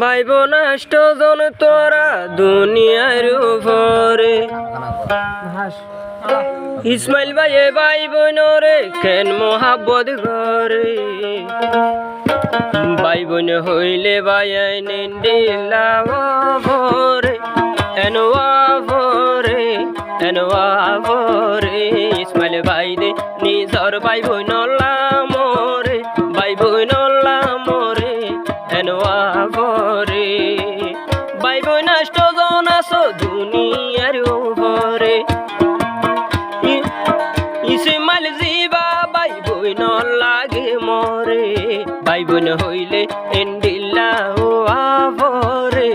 ভাই বোন জন তোরা দুনিয়ার উপরে ইসমাইল ভাইয়ে ভাই বোন রে কেন মোহাব্বত করে ভাই বোন হইলে ভাই ভরে ভরে ইসমাইল ভাই দে নিজর ভাই বোন মরে ভাই বোন মরে ভরে ভাই বোন জন আছো দুনিয়ার উপরে ইসমাইল জিবা ভাই বোন লাগে মরে ভাই বোন হইলে এন্ডিল্লা ভরে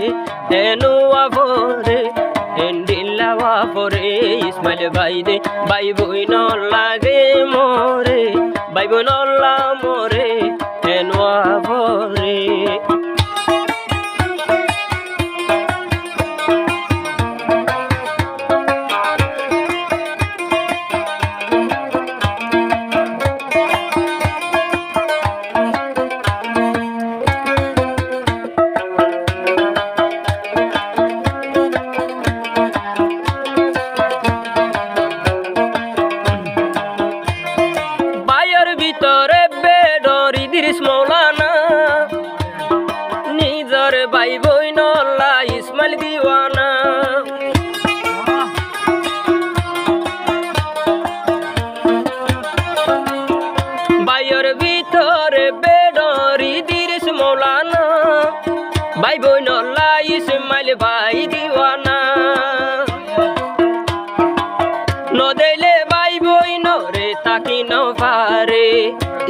এন্ডিল্লা ভরে ইসমাইল ভাই দে ভাই বোন লাগে মরে ভাই বোন মরে ভরে মৌলানা নিজর ভাই বোন ইসমাইল দিওয়ানা ভাইয়ের ভিতরে বেডরি দিরিস মৌলানা ভাই বোন ইসমাইল ভাই দিওয়ানা নদেলে ভাই বোন রে তাকি নভারে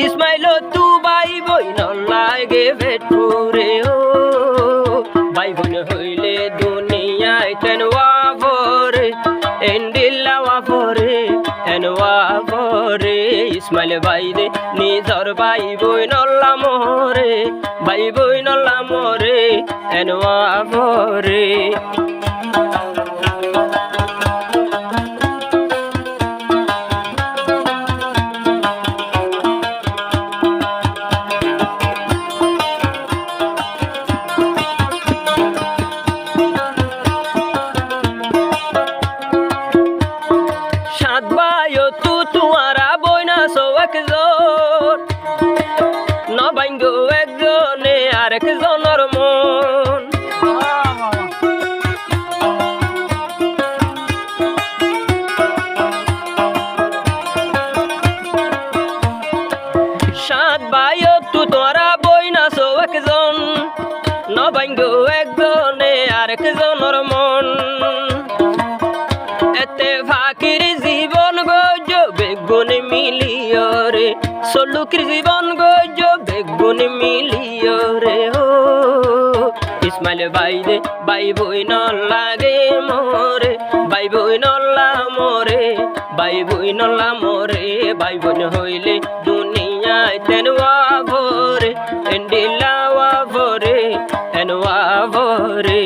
ইসমাইল তু ভাই বোন লাগে ভেটপুরে ও ভাই বোন হইলে দুনিয়ায় তেনওয়া ভরে এন্ডিল্লা ভরে ভরে ইসমাইল ভাই দে নিজর ভাই বোন মরে ভাই বোন মরে ভরে একজনে আরেক জনের মন সাত ভাই তু তোরা বই না সো একজন নবাঙ্গ একজনে আরেক জনের মন এতে ফাঁকির জীবন গজ বেগুন মিলিয়রে সলুকির জীবন গজ বেগুন মিলিয়রে ও ইসমাইল ভাই দে ভাই বোন লাগে মরে ভাই বোন মরে ভাই বোন মরে ভাই বোন হইলে দুনিয়ায় তেনওয়া ভরে এন্ডিল্লা ভরে ভরে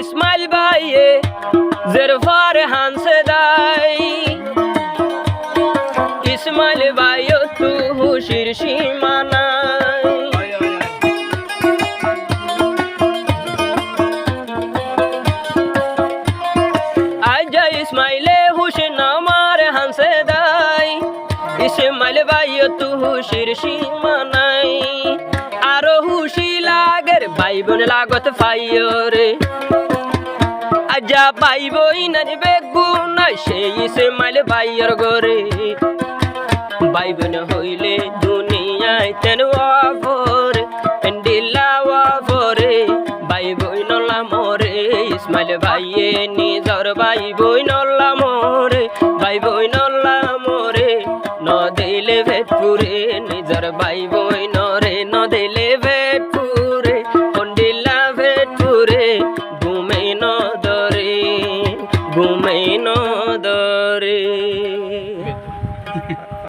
ইসমাইল ভাইয়ে জের ফারে হানসে দাই ইসমাইল ভাইও তু হুশির সীমানাই আজা ইসমাইলে হুসেন আমার হানসে দাই ইসমাইল ভাইও তু হুশির সীমানাই আরো হুশি লাগের ভাই বোন লাগত ফাইয়রে আজা ভাই বোন বেগুন সেই ইসমাইল ভাইয়ের ঘরে ভাই বোন হইলে দুনিয়ায় তেনওয়া ভরে এন্ডিল্লা ভরে ভাই বোন মরে ইসমাইল ভাইয়ে নিজর ভাই বোন মরে ভাই বোন মরে ন দিলে ভেটপুরে নিজর ভাই বোন রে ন দিলে ভেটপুরে এন্ডিল্লা ভেটপুরে ঘুমে ন দরে ঘুমেই নদরে